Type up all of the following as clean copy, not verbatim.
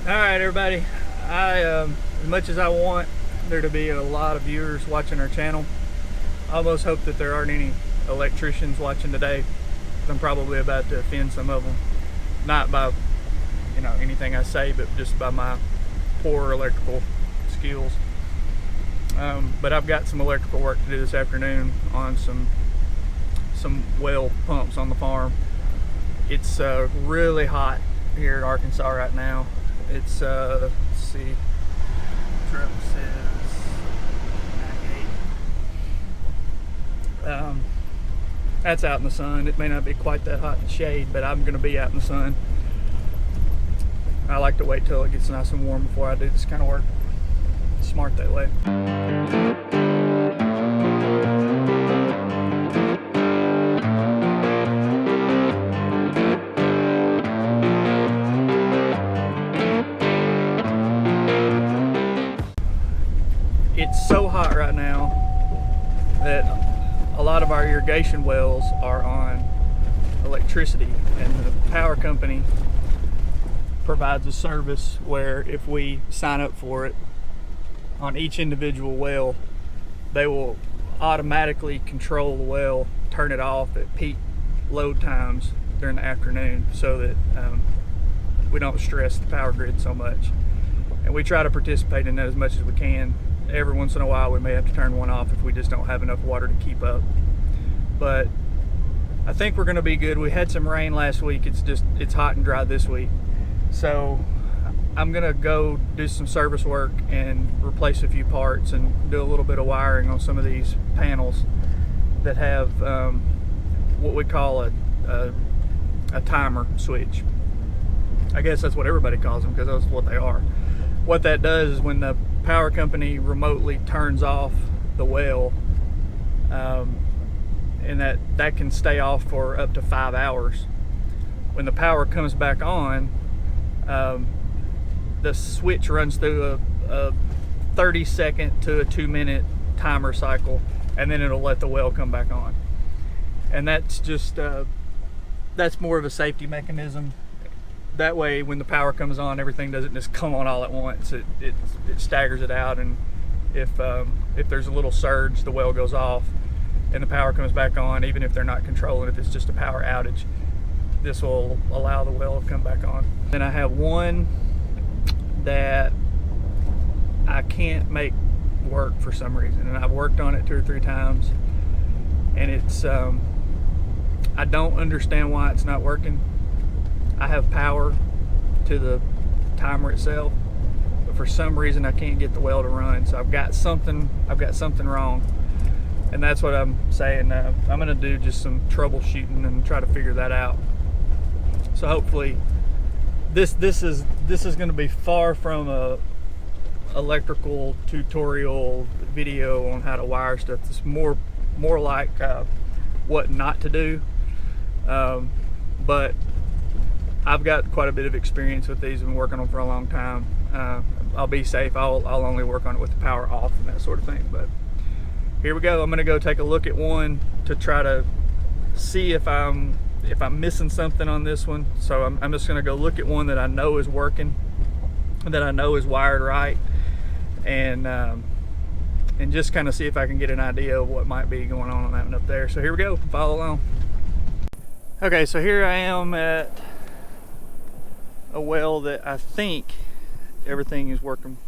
Alright everybody, as much as I want there to be a lot of viewers watching our channel, I almost hope that there aren't any electricians watching today. I'm probably about to offend some of them. Not by anything I say, but just by my poor electrical skills. But I've got some electrical work to do this afternoon on some well pumps on the farm. It's really hot here in Arkansas right now. It's let's see, truck says 98. That's out in the sun. It may not be quite that hot in the shade, but I'm going to be out in the sun. I like to wait till it gets nice and warm before I do this kind of work. It's smart that way. It's so hot right now that a lot of our irrigation wells are on electricity, and the power company provides a service where if we sign up for it on each individual well, they will automatically control the well, turn it off at peak load times during the afternoon so that we don't stress the power grid so much. And we try to participate in that as much as we can. Every once in a while we may have to turn one off if we just don't have enough water to keep up. But I think we're going to be good. We had some rain last week. It's hot and dry this week. So I'm going to go do some service work and replace a few parts and do a little bit of wiring on some of these panels that have what we call a timer switch. I guess that's what everybody calls them because that's what they are. What that does is when the power company remotely turns off the well, and that can stay off for up to 5 hours. When the power comes back on, the switch runs through a 30-second to a 2-minute timer cycle, and then it'll let the well come back on. And that's just that's more of a safety mechanism. That way, when the power comes on, everything doesn't just come on all at once. It staggers it out, and if there's a little surge, the well goes off, and the power comes back on. Even if they're not controlling, if it's just a power outage, this will allow the well to come back on. Then I have one that I can't make work for some reason, and I've worked on it 2 or 3 times, and it's I don't understand why it's not working. I have power to the timer itself, but for some reason I can't get the well to run. So I've got something wrong, and that's what I'm saying. I'm going to do just some troubleshooting and try to figure that out. So hopefully, this is going to be far from a electrical tutorial video on how to wire stuff. It's more like what not to do, but I've got quite a bit of experience with these. I've been working on them for a long time. I'll be safe. I'll only work on it with the power off and that sort of thing. But here we go. I'm going to go take a look at one to try to see if I'm missing something on this one. So I'm just going to go look at one that I know is working, that I know is wired right, and just kind of see if I can get an idea of what might be going on that one up there. So here we go. Follow along. Okay, so here I am at a well that I think everything is working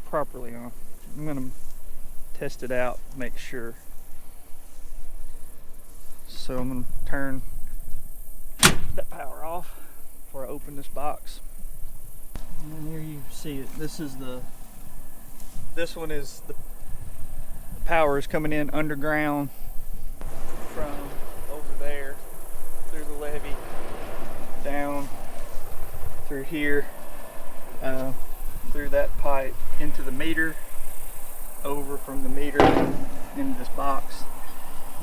properly on. I'm going to test it out, make sure. So I'm going to turn that power off before I open this box. And here you see it. This one is the power is coming in underground from over there through the levee down through here, through that pipe into the meter, over from the meter into this box.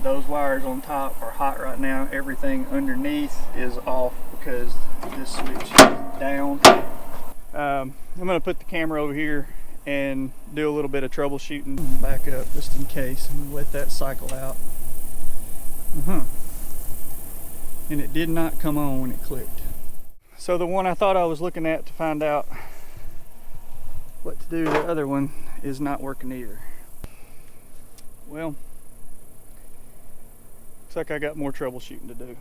Those wires on top are hot right now. Everything underneath is off because this switch is down. I'm going to put the camera over here and do a little bit of troubleshooting. Back up just in case and let that cycle out. And it did not come on when it clicked. So the one I thought I was looking at to find out what to do. The other one is not working either. Well, looks like I got more troubleshooting to do.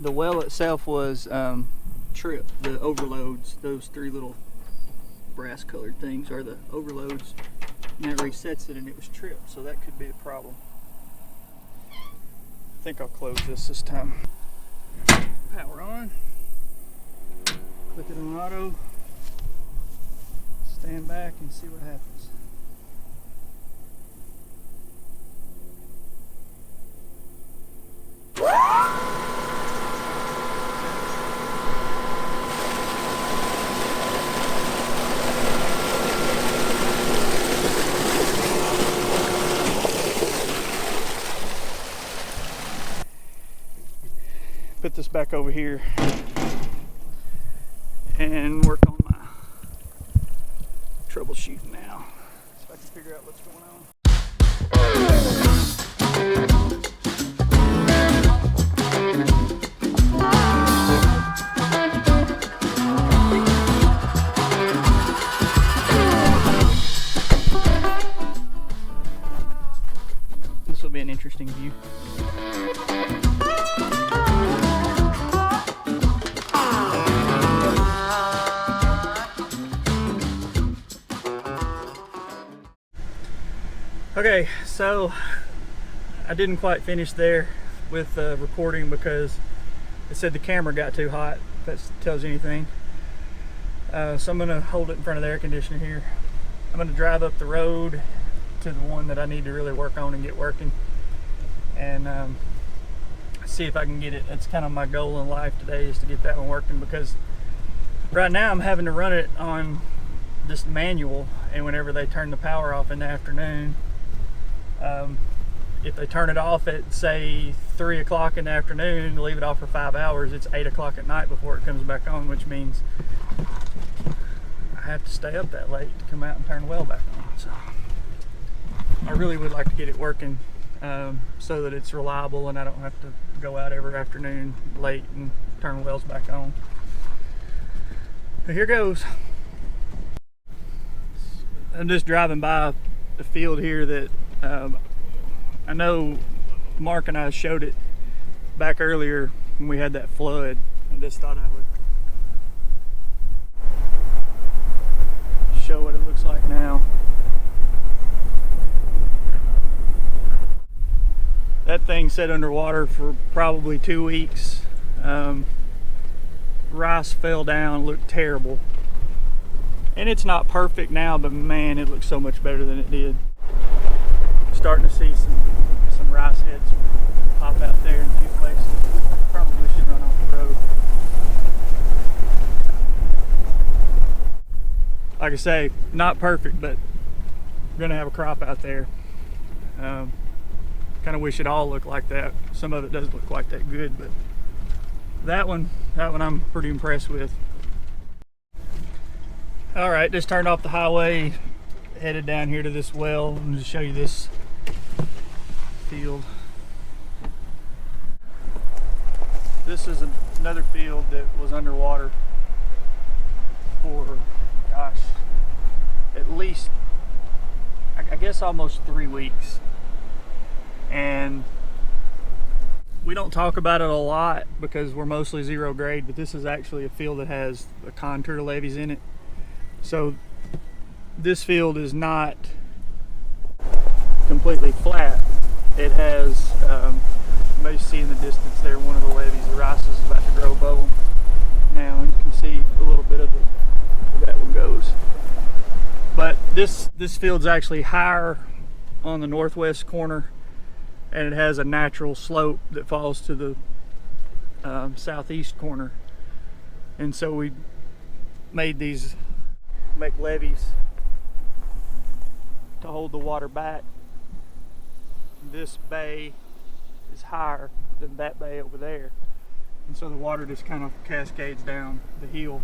The well itself was tripped. The overloads, those three little brass colored things are the overloads, and that resets it, and it was tripped, so that could be a problem. I think I'll close this time. Power on, click it on auto, stand back and see what happens. Put this back over here and work on my troubleshooting now. See if I can figure out what's going on. This will be an interesting view. Okay, so I didn't quite finish there with recording because it said the camera got too hot, if that tells you anything. So I'm going to hold it in front of the air conditioner here. I'm going to drive up the road to the one that I need to really work on and get working, and see if I can get it. That's kind of my goal in life today, is to get that one working, because right now I'm having to run it on this manual, and whenever they turn the power off in the afternoon, if they turn it off at say 3 o'clock in the afternoon, leave it off for 5 hours, it's 8 o'clock at night before it comes back on, which means I have to stay up that late to come out and turn the well back on. So I really would like to get it working so that it's reliable and I don't have to go out every afternoon late and turn the wells back on. But here goes. I'm just driving by the field here that I know Mark and I showed it back earlier when we had that flood. I just thought I would show what it looks like now. That thing sat underwater for probably 2 weeks. Rice fell down, looked terrible. And it's not perfect now, but man, it looks so much better than it did. Starting to see some rice heads pop out there in a few places. Probably should run off the road. Like I say, not perfect, but we're gonna have a crop out there. Kind of wish it all looked like that. Some of it doesn't look quite that good, but that one I'm pretty impressed with. All right, just turned off the highway, headed down here to this well. I'm going to show you this field. This is another field that was underwater for, gosh, at least, I guess almost 3 weeks. And we don't talk about it a lot because we're mostly zero grade, but this is actually a field that has a contour levees in it. So this field is not completely flat. It has, you may see in the distance there, one of the levees, the rice is about to grow above them now, and you can see a little bit of where that one goes. But this field's actually higher on the northwest corner, and it has a natural slope that falls to the southeast corner. And so we made these, make levees to hold the water back. This bay is higher than that bay over there, and so the water just kind of cascades down the hill.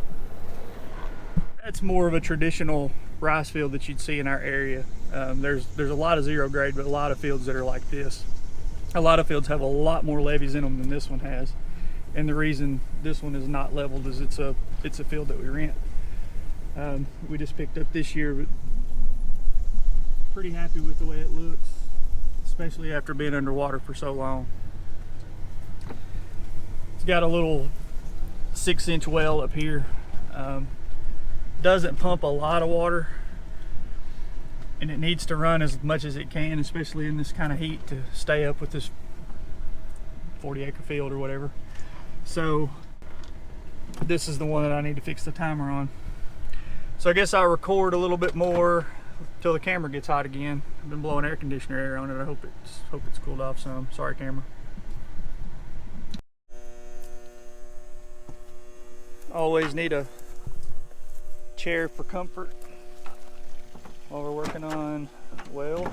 That's more of a traditional rice field that you'd see in our area. There's a lot of zero grade, but a lot of fields that are like this. A lot of fields have a lot more levees in them than this one has, And the reason this one is not leveled is it's a field that we rent. We just picked up this year, but pretty happy with the way it looks, especially after being underwater for so long. It's got a little 6-inch well up here. Doesn't pump a lot of water, and it needs to run as much as it can, especially in this kind of heat, to stay up with this 40-acre field or whatever. So this is the one that I need to fix the timer on. So I guess I'll record a little bit more till the camera gets hot again. I've been blowing air conditioner air on it. I hope it's cooled off some. Sorry, camera. Always need a chair for comfort while we're working on well.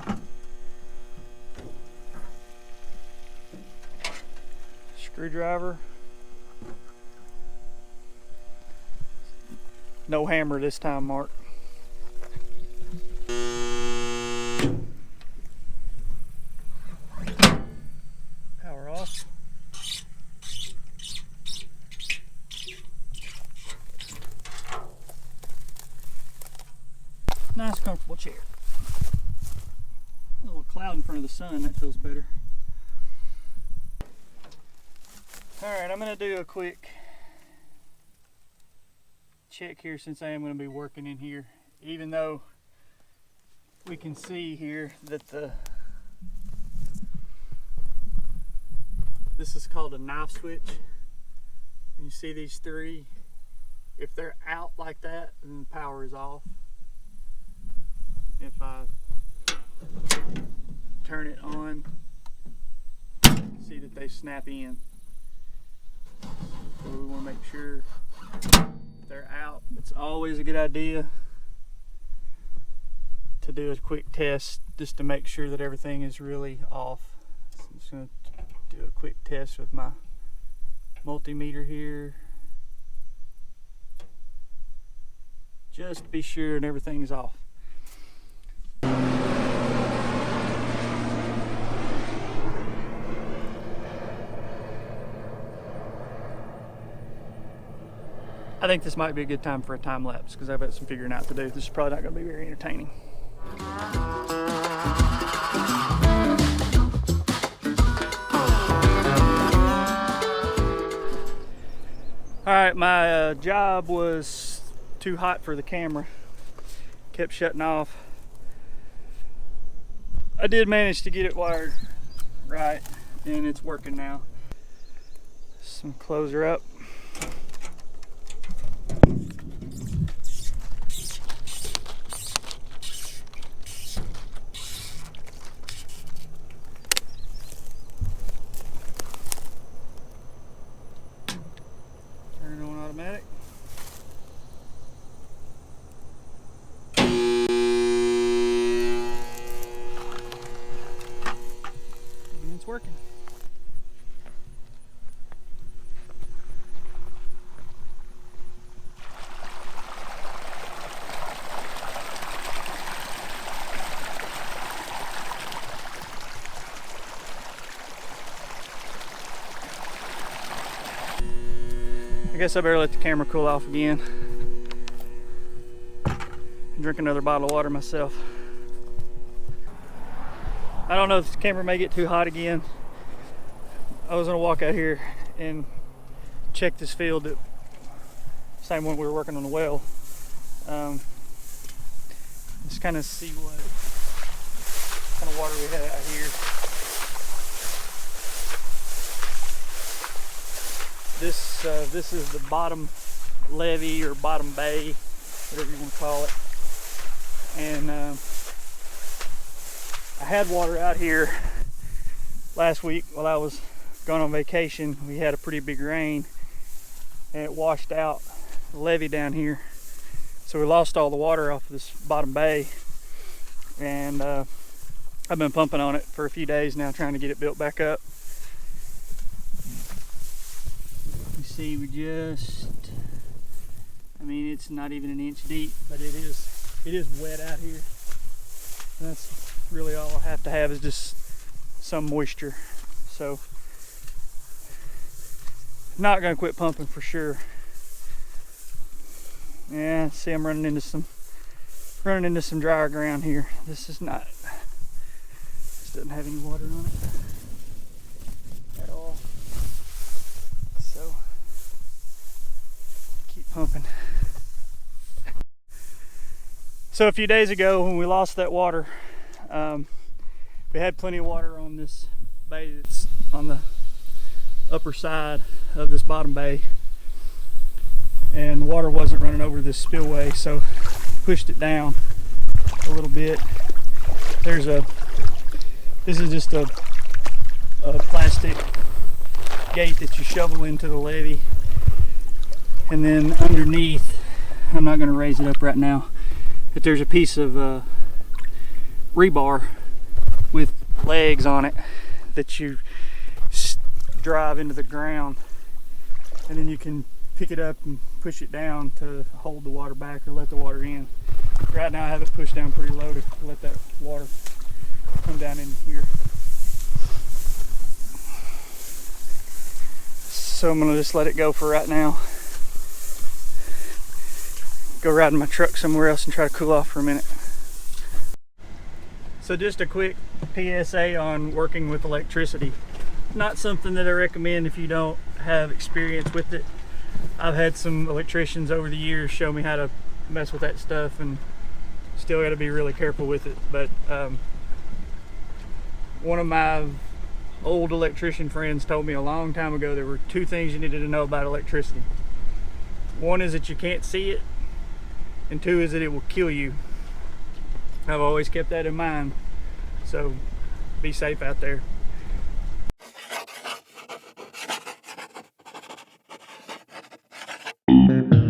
Screwdriver. No hammer this time, Mark. Power off. Nice comfortable chair. A little cloud in front of the sun, that feels better. Alright, I'm going to do a quick check here since I am going to be working in here, even though we can see here that this is called a knife switch. And you see these three, if they're out like that, then the power is off. If I turn it on, see that they snap in. So we want to make sure they're out. It's always a good idea to do a quick test just to make sure that everything is really off. So I'm just going to do a quick test with my multimeter here. Just to be sure and everything's off. I think this might be a good time for a time lapse because I've got some figuring out to do. This is probably not going to be very entertaining. Alright, my job was too hot for the camera. Kept shutting off. I did manage to get it wired right, and it's working now. Some close her up. Turn on automatic. And it's working. I guess I better let the camera cool off again and drink another bottle of water myself. I don't know if the camera may get too hot again. I was gonna walk out here and check this field, that same one we were working on the well. Just kind of see what kind of water we had out here. This is the bottom levee or bottom bay, whatever you want to call it. And I had water out here last week while I was gone on vacation. We had a pretty big rain and it washed out the levee down here. So we lost all the water off of this bottom bay. And I've been pumping on it for a few days now, trying to get it built back up. See, we just, I mean, it's not even an inch deep, but it is wet out here. And that's really all I have to have, is just some moisture. So Not gonna quit pumping for sure. Yeah, see, I'm running into some drier ground here. This doesn't have any water on it at all. So keep pumping. So a few days ago when we lost that water, we had plenty of water on this bay that's on the upper side of this bottom bay, and water wasn't running over this spillway, so pushed it down a little bit. This is just a plastic gate that you shovel into the levee, and then underneath, I'm not going to raise it up right now, but there's a piece of rebar with legs on it that you drive into the ground, and then you can pick it up and push it down to hold the water back or let the water in. Right now I have it pushed down pretty low to let that water come down in here. So I'm gonna just let it go for right now. Go ride in my truck somewhere else and try to cool off for a minute. So just a quick PSA on working with electricity. Not something that I recommend if you don't have experience with it. I've had some electricians over the years show me how to mess with that stuff, and still got to be really careful with it. But one of my old electrician friends told me a long time ago there were two things you needed to know about electricity. One is that you can't see it, and two is that it will kill you. I've always kept that in mind, so be safe out there. Thank you.